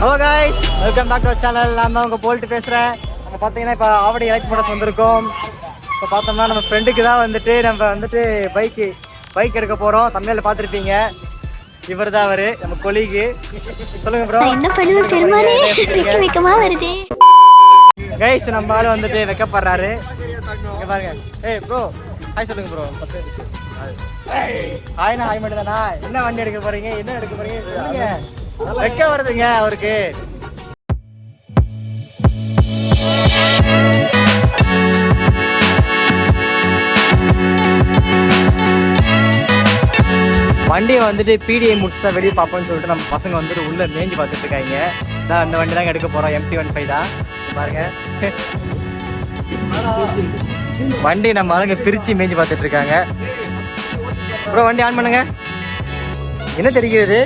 Hello guys, welcome back to our channel. நான் தான் உங்கள் போல்ட்டு பேசுகிறேன். நம்ம பார்த்தீங்கன்னா இப்போ ஆவடி எலக்ட் மோட்டர்ஸ் வந்திருக்கோம். இப்போ பார்த்தோம்னா நம்ம ஃப்ரெண்டுக்கு தான் நம்ம பைக் எடுக்க போகிறோம். தமிழில் பார்த்துருப்பீங்க. இவர் தான் அவரு, நம்ம கொலிக்கு. சொல்லுங்க ப்ரோ. கைஸ், நம்ம ஆள் வந்துட்டு வைக்கப்படுறாரு. இங்கே பாருங்க. ஏய் ப்ரோ, ஹாய் சொல்லுங்க ப்ரோ. ஹாய்னா ஹாய் மட்டும் தானா? என்ன வண்டி எடுக்க போறீங்க? என்ன எடுக்க போறீங்க? வைக்க வருதுங்க அவருக்கு. வண்டியை வந்துட்டு பிடிஐ முடிச்சு தான் வெளியே பார்ப்போம்னு சொல்லிட்டு நம்ம பசங்க வந்துட்டு உள்ள மேய்ஞ்சி பார்த்துட்டு இருக்காங்க. தான் அந்த வண்டி தாங்க எடுக்க போறோம். MT-15 தான் பாருங்க. வண்டி நம்ம ஆளுங்க பிரிச்சு மேய்ஞ்சி பார்த்துட்டு இருக்காங்க. ப்ரோ வண்டி ஆன் பண்ணுங்க. என்ன தெரிகிறது?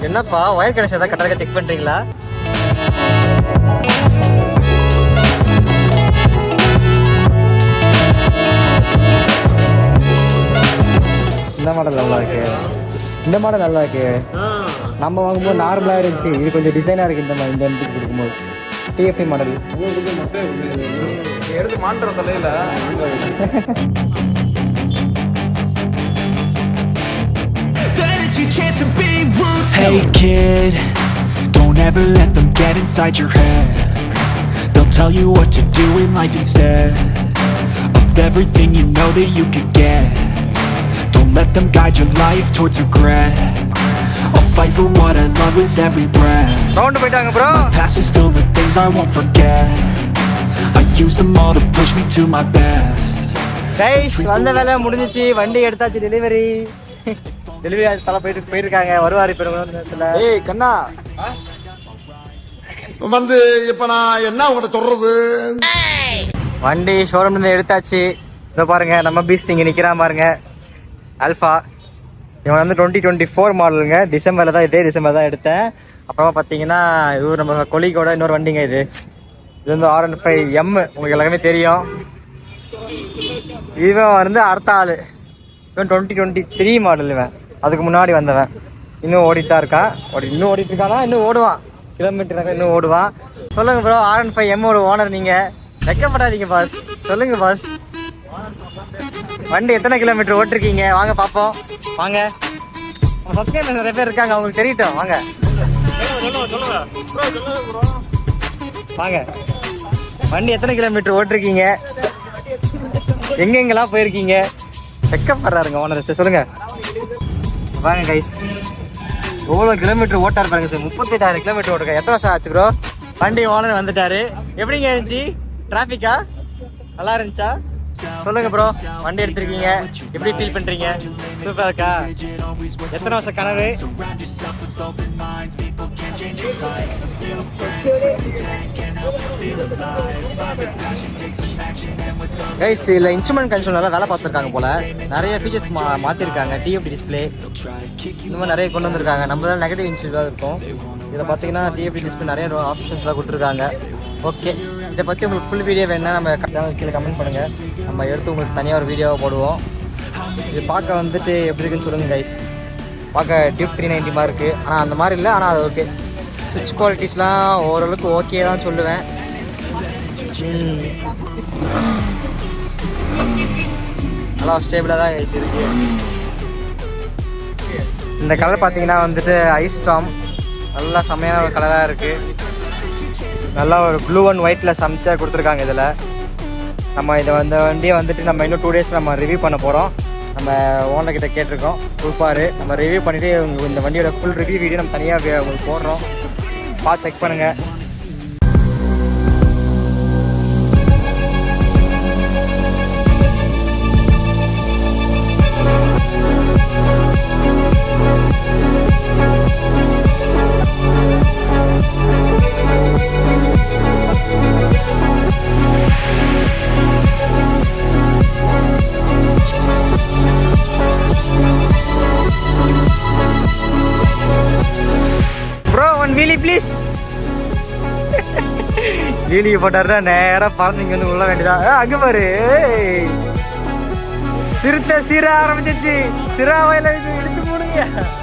என்னப்பா ஒயர் கனெக்ஷன் ஏதாவது கரெக்டாக செக் பண்றீங்களா? இந்த மாடல் நல்லா இருக்கு. இந்த மாடல் நல்லா இருக்கு. நம்ம வாங்கும்போது நார்மலா இருந்துச்சு. இது கொஞ்சம் டிசைனா இருக்கு. இந்த எம்டிக்கு கொடுக்கும்போது TFI மாடல் எடுத்து மாட்டுற தலையில. Hey kid, don't ever let them get inside your head. They'll tell you what to do in life instead of everything you know that you could get. Don't let them guide your life towards regret. I'll fight for what I love with every breath. My past is filled with things I won't forget. I use them all to push me to my best. Guys, வந்த வேலை முடிஞ்சிச்சு. வண்டி எடுத்தாச்சு. Delivery தலை போயிருக்காங்க. வருவாரு பெருமாள். ஏய் கண்ணா, வந்து இப்ப நான் என்ன உங்கள்கிட்ட சொல்றது? வண்டி ஷோரூம்ல இருந்து எடுத்தாச்சு. இதோ பாருங்க, நம்ம பீஸ் இங்க நிக்கிறான் பாருங்க. ஆல்ஃபா. இவன் வந்து 2024 மாடலுங்க. டிசம்பர்ல தான், இதே டிசம்பர் தான் எடுத்தேன். அப்புறமா பார்த்தீங்கன்னா இது நம்ம கொலிக்கோட இன்னொரு வண்டிங்க. இது வந்து R15M. உங்களுக்கு எல்லாருமே தெரியும். இவன் வந்து அடுத்த ஆளு. இவன் 2023 மாடல். இவன் அதுக்கு முன்னாடி வந்தவன். இன்னும் ஓடிட்டு தான் இருக்கான். இன்னும் ஓடிட்டு இருக்கானா? இன்னும் ஓடுவான். கிலோமீட்டர் இன்னும் ஓடுவான். சொல்லுங்க ப்ரோ, R15M ஒரு ஓனர் நீங்க. வைக்கப்படாதீங்க பாஸ். சொல்லுங்க பாஸ், வண்டி எத்தனை கிலோமீட்டர் ஓட்டிருக்கீங்க? வாங்க பார்ப்போம். வாங்க, சப்ஸ்கிரைபர்ஸ் நிறைய பேர் இருக்காங்க, அவங்களுக்கு தெரியட்டும். வாங்க வாங்க, வண்டி எத்தனை கிலோமீட்டர் ஓட்டிருக்கீங்க? எங்கெங்கெல்லாம் போயிருக்கீங்க? வெக்கப்படுறாருங்க ஓனர். சொல்லுங்க. வாங்க கைஸ், எவ்வளோ கிலோமீட்டர் ஓட்டாரு பாருங்க சார். 38,000 கிலோமீட்டர் ஓட்டுருக்கேன். எத்தனை வருஷம் ஆச்சு ப்ரோ? வண்டி ஓனர் வந்துட்டாரு. எப்படிங்க இருந்துச்சு? டிராஃபிக்கா நல்லா இருந்துச்சா? சொல்லுங்க ப்ரோ, வண்டி எடுத்திருக்கீங்க, எப்படி ஃபீல் பண்றீங்க? சூப்பரா இருக்கா? எத்தனை வருஷம் கனவு? கைஸ், இல்லை இன்ஸ்ட்ருமெண்ட் கன்சோல்ல வேலை பார்த்துருக்காங்க போல. நிறைய ஃபீச்சர்ஸ் மாற்றிருக்காங்க. TFT டிஸ்பிளே இந்த மாதிரி நிறைய கொண்டு வந்திருக்காங்க. நம்ம தான் நெகட்டிவ் இன்ஸ்ட்ரூமெண்ட் இருக்கும். இதில் பார்த்தீங்கன்னா TFT டிஸ்பிளே நிறைய ஆப்ஷன்ஸ்லாம் கொடுத்துருக்காங்க. ஓகே, இதை பற்றி உங்களுக்கு ஃபுல் வீடியோ வேணுன்னா நம்ம கீழே கமெண்ட் பண்ணுங்கள். நம்ம எடுத்து உங்களுக்கு தனியாக ஒரு வீடியோவை போடுவோம். இது பார்க்க வந்துட்டு எப்படி இருக்குன்னு சொல்லுங்கள் கைஸ். பார்க்க டியூப் 390 மாதிரி இருக்குது. ஆனால் அந்த மாதிரி இல்லை. ஆனால் அது ஓகே. ஸ்விட்ச் குவாலிட்டிஸ்லாம் ஓரளவுக்கு ஓகே தான் சொல்லுவேன். நல்லா ஸ்டேபிளாக தான் இருக்குது. இந்த கலர் பார்த்தீங்கன்னா வந்துட்டு ஐஸ்டாம். நல்லா செம்மையான ஒரு கலராக இருக்குது. நல்லா ஒரு ப்ளூ அண்ட் ஒயிட்டில் சமைச்சா கொடுத்துருக்காங்க. இதில் நம்ம இந்த வண்டியை வந்துட்டு நம்ம இன்னும் 2 days நம்ம ரிவ்யூ பண்ண போகிறோம். நம்ம ஓனர்கிட்ட கேட்டிருக்கோம், கொடுப்பாரு. நம்ம ரிவ்யூ பண்ணிவிட்டு உங்களுக்கு இந்த வண்டியோட ஃபுல் ரிவ்யூ வீடியோ நம்ம தனியாக உங்களுக்கு போடுறோம். பார்த்து செக் பண்ணுங்கள். Wheelie please. வீலி போட்டாருன்னா நேராக பறந்து வந்து உள்ள வேண்டியதான். அங்கே பாரு, சிறுத்தை சீர ஆரம்பிச்சிச்சு. சிராவையில் எடுத்து போடுங்க. ஐயா